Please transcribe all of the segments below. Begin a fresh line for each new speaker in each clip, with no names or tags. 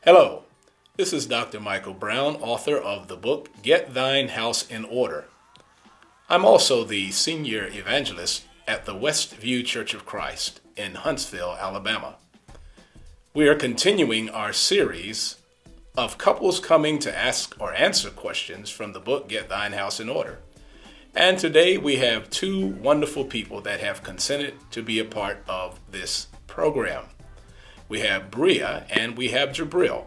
Hello, this is Dr. Michael Brown, author of the book Get Thine House in Order. I'm also the senior evangelist at the Westview Church of Christ in Huntsville, Alabama. We are continuing our series of couples coming to ask or answer questions from the book Get Thine House in Order. And today we have two wonderful people that have consented to be a part of this program. We have Brea and we have Jabril.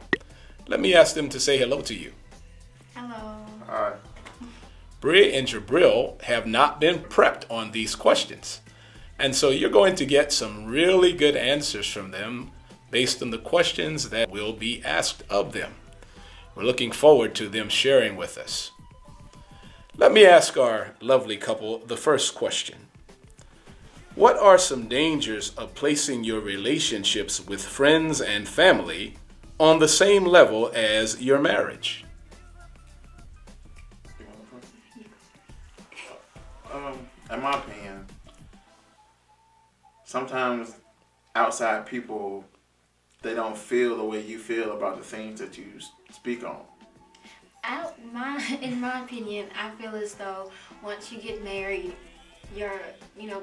Let me ask them to say hello to you.
Hello.
Hi.
Brea and Jabril have not been prepped on these questions. And so you're going to get some really good answers from them based on the questions that will be asked of them. We're looking forward to them sharing with us. Let me ask our lovely couple the first question. What are some dangers of placing your relationships with friends and family on the same level as your marriage?
In my opinion, sometimes outside people, they don't feel the way you feel about the things that you speak on.
In my opinion, I feel as though once you get married,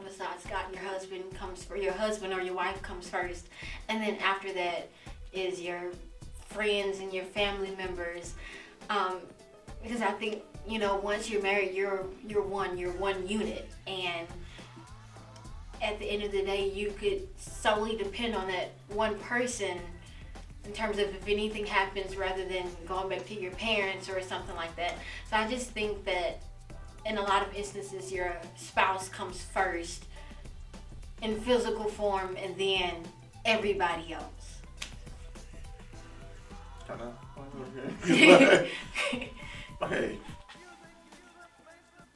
besides God, your husband or your wife comes first, and then after that is your friends and your family members. Because I think, once you're married, you're one unit, and at the end of the day, you could solely depend on that one person in terms of if anything happens, rather than going back to your parents or something like that. So I just think that in a lot of instances, your spouse comes first in physical form, and then everybody else.
Okay.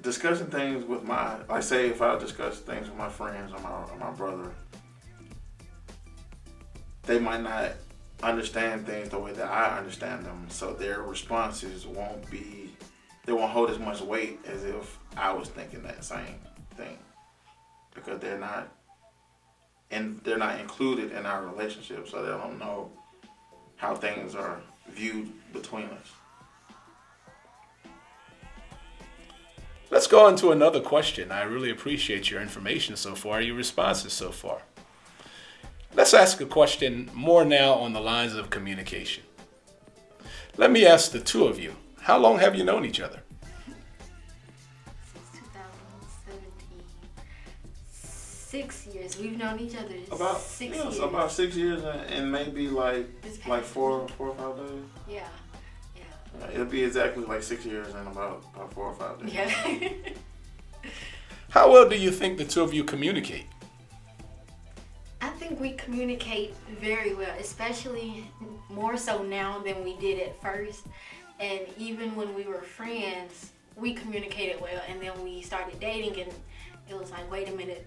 Discussing things with say if I discuss things with my friends or my brother, they might not understand things the way that I understand them, so their responses won't hold as much weight as if I was thinking that same thing, because they're not included in our relationship, so they don't know how things are viewed between us.
Let's go on to another question. I really appreciate your information so far, your responses so far. Let's ask a question more now on the lines of communication. Let me ask the two of you, how long have you known each other?
Since 2017. 6 years. We've known each other
About
6 years.
About 6 years and maybe like 4 or 5 days.
Yeah.
It'll be exactly like 6 years and about 4 or 5 days.
Yeah.
How well do you think the two of you communicate?
I think we communicate very well, especially more so now than we did at first. And even when we were friends, we communicated well. And then we started dating, and it was like, wait a minute,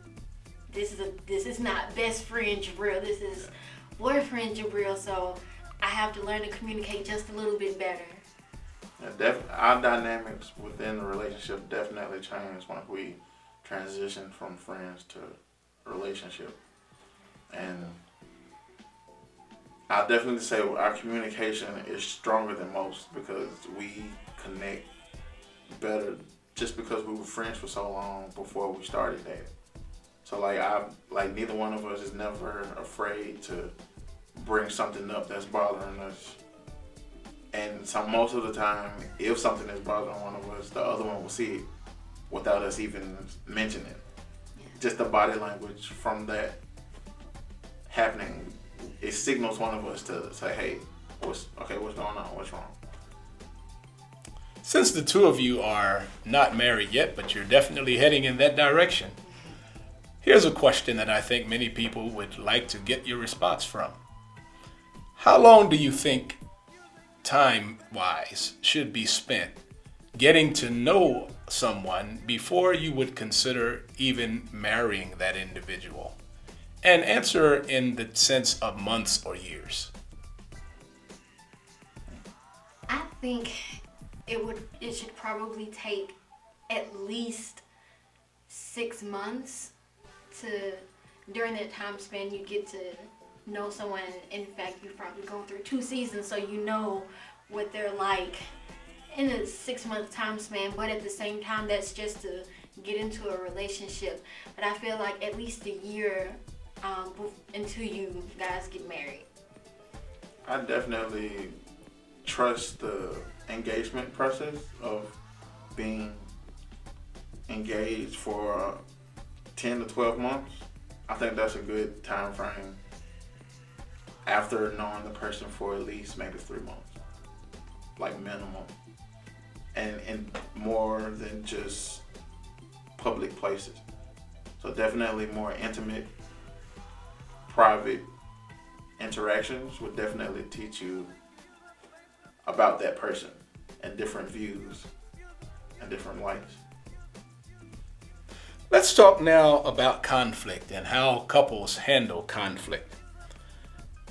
this is not best friend Jabril. This is boyfriend Jabril. So I have to learn to communicate just a little bit better.
Our dynamics within the relationship definitely changed when we transitioned from friends to relationship. And I'll definitely say our communication is stronger than most because we connect better just because we were friends for so long before we started dating. So neither one of us is never afraid to bring something up that's bothering us. And so most of the time, if something is bothering one of us, the other one will see it without us even mentioning it.
Yeah.
Just the body language from that happening, it signals one of us to say, hey, what's going on? What's wrong?
Since the two of you are not married yet, but you're definitely heading in that direction, here's a question that I think many people would like to get your response from. How long do you think time-wise should be spent getting to know someone before you would consider even marrying that individual? And answer in the sense of months or years.
I think it should probably take at least 6 months during that time span you get to know someone. In fact, you've probably gone through 2 seasons, so you know what they're like in a 6-month time span. But at the same time, that's just to get into a relationship. But I feel like at least a year until you guys get married.
I definitely trust the engagement process of being engaged for 10 to 12 months. I think that's a good time frame after knowing the person for at least maybe 3 months, like minimum, and more than just public places. So definitely more intimate, private interactions would definitely teach you about that person and different views and different lights.
Let's talk now about conflict and how couples handle conflict.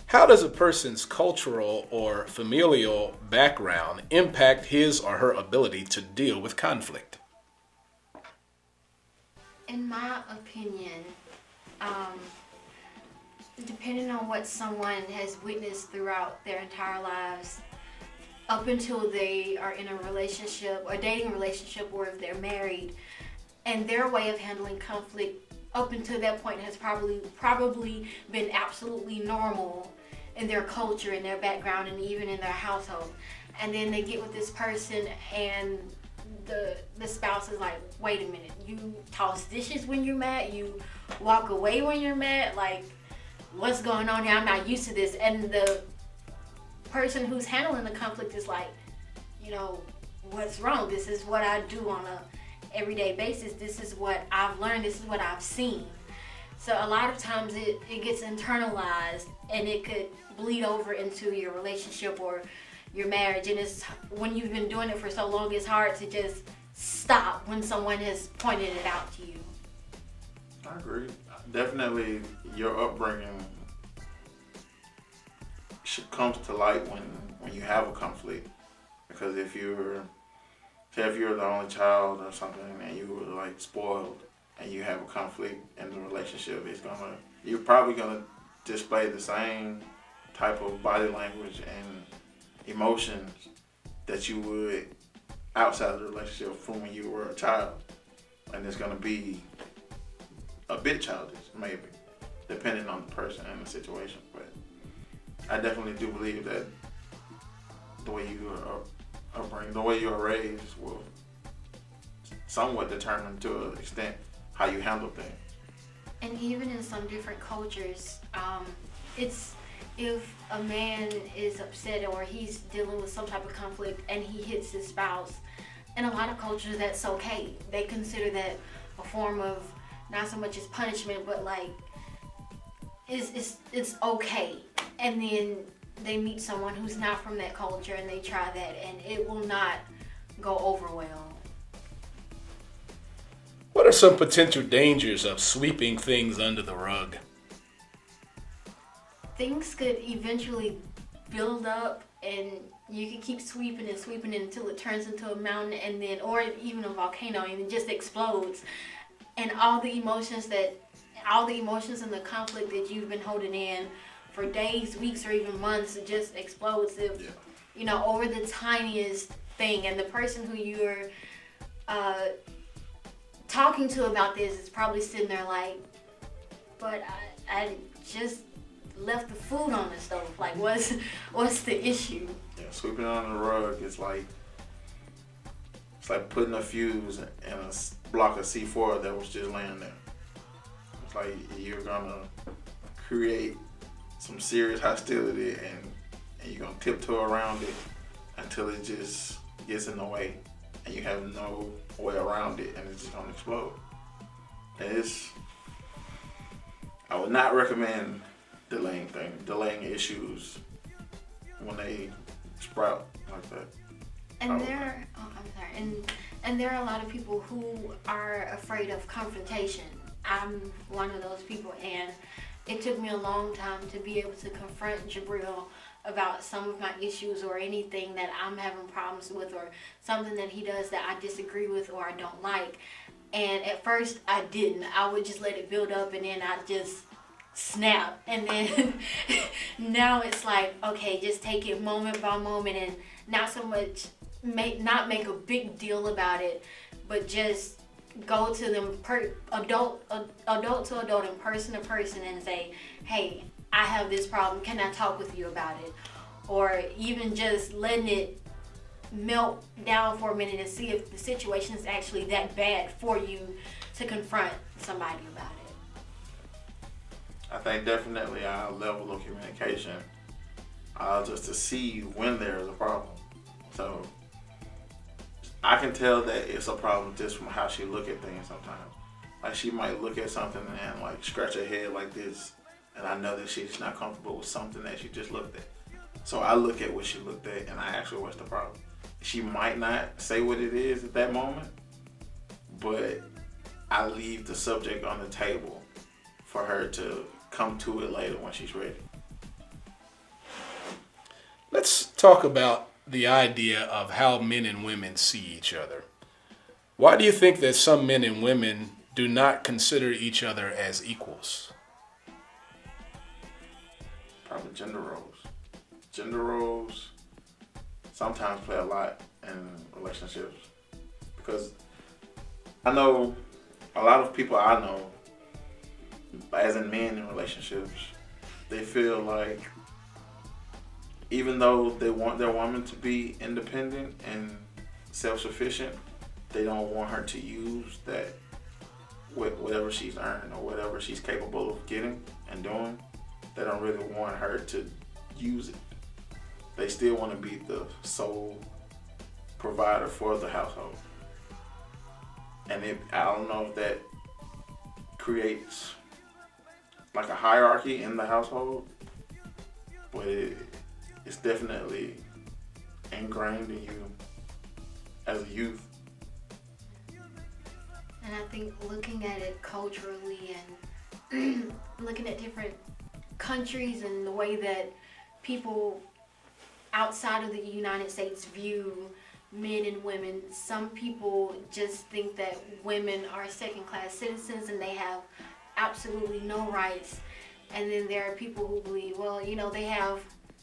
How does a person's cultural or familial background impact his or her ability to deal with conflict?
In my opinion, depending on what someone has witnessed throughout their entire lives, up until they are in a relationship or dating relationship, or if they're married, and their way of handling conflict up until that point has probably been absolutely normal in their culture, in their background, and even in their household. And then they get with this person and the spouse is like, wait a minute, you toss dishes when you're mad, you walk away when you're mad, like, what's going on here? I'm not used to this. And the person who's handling the conflict is like, what's wrong? This is what I do on a everyday basis. This is what I've learned. This is what I've seen. So a lot of times it gets internalized, and it could bleed over into your relationship or your marriage. And it's when you've been doing it for so long, it's hard to just stop when someone has pointed it out to you.
I agree. Definitely your upbringing comes to light when you have a conflict. Because if you're the only child or something and you were like spoiled and you have a conflict in the relationship, you're probably gonna display the same type of body language and emotions that you would outside of the relationship from when you were a child. And it's gonna be a bit childish, maybe, depending on the person and the situation. But I definitely do believe that the way you are upbringing, the way you are raised will somewhat determine to an extent how you handle things.
And even in some different cultures, it's if a man is upset or he's dealing with some type of conflict and he hits his spouse, in a lot of cultures that's okay. They consider that a form of not so much as punishment, but like it's okay. And then they meet someone who's not from that culture and they try that, and it will not go over well.
What are some potential dangers of sweeping things under the rug?
Things could eventually build up, and you can keep sweeping it until it turns into a mountain, and then, or even a volcano, and it just explodes. And all the emotions and the conflict that you've been holding in for days, weeks, or even months, it just explodes if, over the tiniest thing. And the person who you're talking to about this is probably sitting there like, but I just left the food on the stove. Like, what's the issue?
Yeah, sweeping under the rug is like, it's like putting a fuse in a block of C4 that was just laying there. It's like you're gonna create some serious hostility, and you're gonna tiptoe around it until it just gets in the way, and you have no way around it, and it's just gonna explode. And I would not recommend delaying issues when they sprout like that.
And there are a lot of people who are afraid of confrontation. I'm one of those people, and it took me a long time to be able to confront Jabril about some of my issues or anything that I'm having problems with, or something that he does that I disagree with or I don't like. And at first I didn't. I would just let it build up, and then I just snap. And then now it's like, okay, just take it moment by moment and not so much, not make a big deal about it, but just go to them adult to adult and person to person and say, hey, I have this problem. Can I talk with you about it? Or even just letting it melt down for a minute and see if the situation is actually that bad for you to confront somebody about it.
I think definitely our level of communication, just to see when there's a problem. So I can tell that it's a problem just from how she look at things sometimes. Like she might look at something and like scratch her head like this, and I know that she's not comfortable with something that she just looked at. So I look at what she looked at and I ask her what's the problem. She might not say what it is at that moment, but I leave the subject on the table for her to come to it later when she's ready.
Let's talk about the idea of how men and women see each other. Why do you think that some men and women do not consider each other as equals?
Probably gender roles. Gender roles sometimes play a lot in relationships, because I know a lot of people I know, as in men in relationships, they feel like even though they want their woman to be independent and self-sufficient, they don't want her to use that, whatever she's earned or whatever she's capable of getting and doing. They don't really want her to use it. They still want to be the sole provider for the household. And I don't know if that creates like a hierarchy in the household, but it's definitely ingrained in you as a youth.
And I think looking at it culturally and looking at different countries and the way that people outside of the United States view men and women, some people just think that women are second-class citizens and they have absolutely no rights. And then there are people who believe, well, you know, they have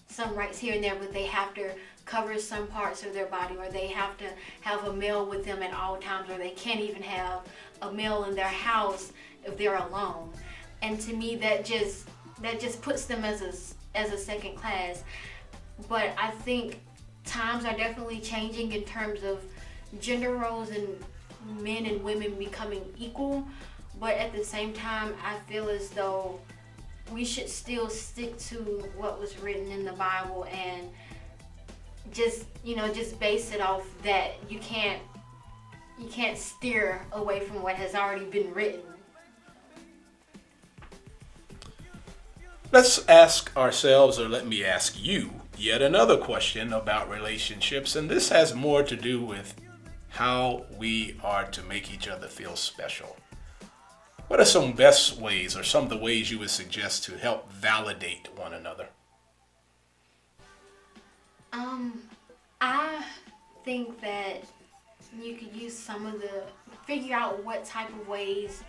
some rights here and there, but they have to cover some parts of their body, or they have to have a male with them at all times, or they can't even have a male in their house if they're alone. And to me, that just puts them as a second class. But I think times are definitely changing in terms of gender roles and men and women becoming equal. But at the same time, I feel as though we should still stick to what was written in the Bible and just base it off that. You can't steer away from what has already been written.
Let's ask ourselves, or let me ask you, yet another question about relationships, and this has more to do with how we are to make each other feel special. What are some best ways, or some of the ways you would suggest to help validate one another?
I think that you could use figure out what type of ways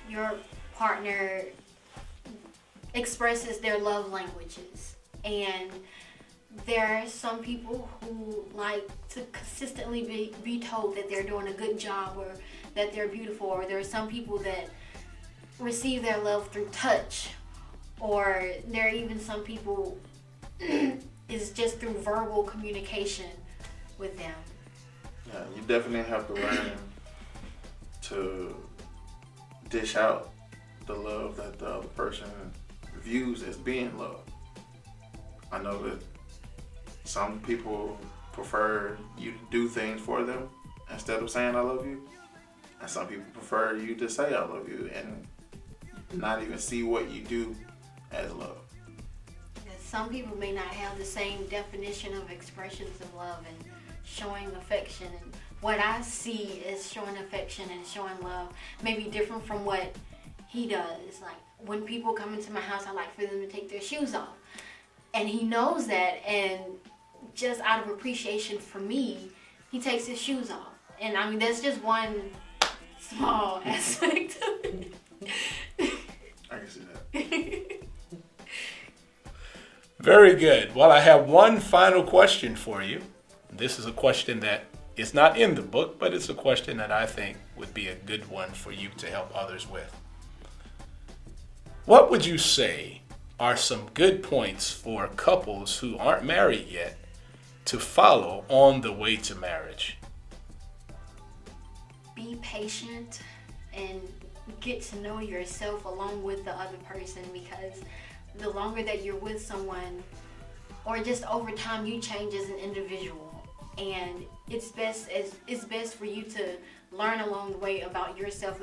your partner expresses their love languages. And there are some people who like to consistently be told that they're doing a good job or that they're beautiful, or there are some people that receive their love through touch, or there are even some people is just through verbal communication with them.
Yeah, you definitely have to learn to dish out the love that the other person views as being love. I know that some people prefer you to do things for them instead of saying I love you, and some people prefer you to say I love you and not even see what you do as love.
Some people may not have the same definition of expressions of love and showing affection, and what I see as showing affection and showing love may be different from what he does. Like when people come into my house, I like for them to take their shoes off, and he knows that, and just out of appreciation for me, he takes his shoes off. And I mean, that's just one small aspect of it.
I can see that.
Very good. Well, I have one final question for you. This is a question that is not in the book, but it's a question that I think would be a good one for you to help others with. What would you say are some good points for couples who aren't married yet to follow on the way to marriage?
Be patient and get to know yourself along with the other person, because the longer that you're with someone, or just over time, you change as an individual, and it's best for you to learn along the way about yourself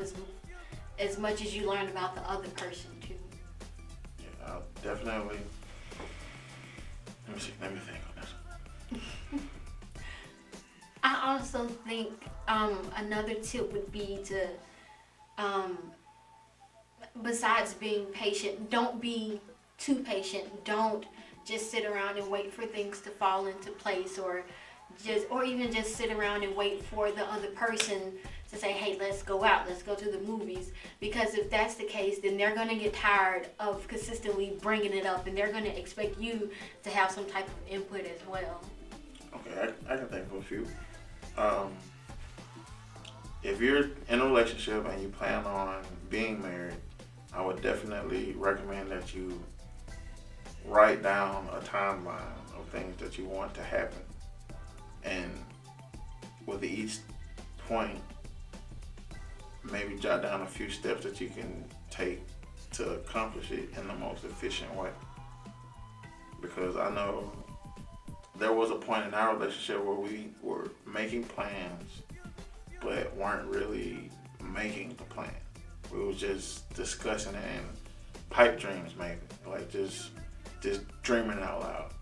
as much as you learn about the other person too.
Yeah, I'll definitely. Let me think on this.
I also think another tip would be to, besides being patient, don't be too patient. Don't just sit around and wait for things to fall into place, or even just sit around and wait for the other person to say, hey, let's go out, let's go to the movies. Because if that's the case, then they're going to get tired of consistently bringing it up, and they're going to expect you to have some type of input as well.
Okay, I can think of a few. If you're in a relationship and you plan on being married, I would definitely recommend that you write down a timeline of things that you want to happen. And with each point, maybe jot down a few steps that you can take to accomplish it in the most efficient way. Because I know there was a point in our relationship where we were making plans, but weren't really making the plan. We were just discussing it in pipe dreams, maybe, like just dreaming out loud.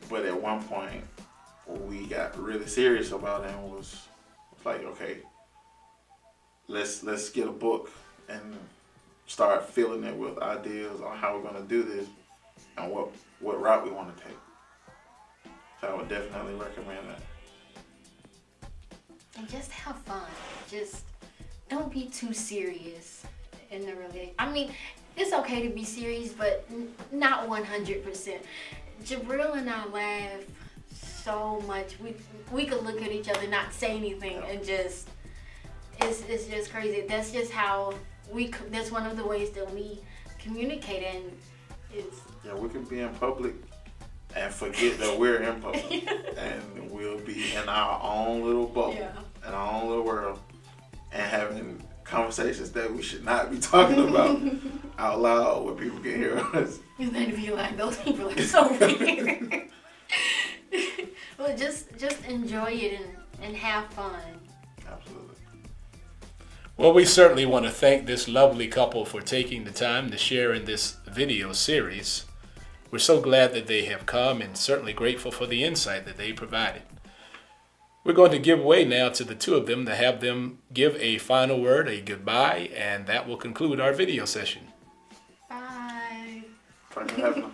But at one point, we got really serious about it and was like, okay, let's get a book and start filling it with ideas on how we're gonna do this and what route we want to take. So I would definitely recommend that.
And just have fun. Just don't be too serious in the relationship. I mean, it's okay to be serious, but not 100%. Jabril and I laugh so much. We could look at each other, not say anything, and just it's just crazy. That's just how that's one of the ways that we communicate, and it's.
Yeah, we can be in public and forget that we're in public, and we'll be in our own little bubble, in our own little world, and having conversations that we should not be talking about out loud where people can hear us.
And then be like, those people are so weird. Well, just enjoy it and have fun.
Absolutely.
Well, we certainly want to thank this lovely couple for taking the time to share in this video series. We're so glad that they have come, and certainly grateful for the insight that they provided. We're going to give way now to the two of them to have them give a final word, a goodbye, and that will conclude our video session.
Bye.
Thanks for having us.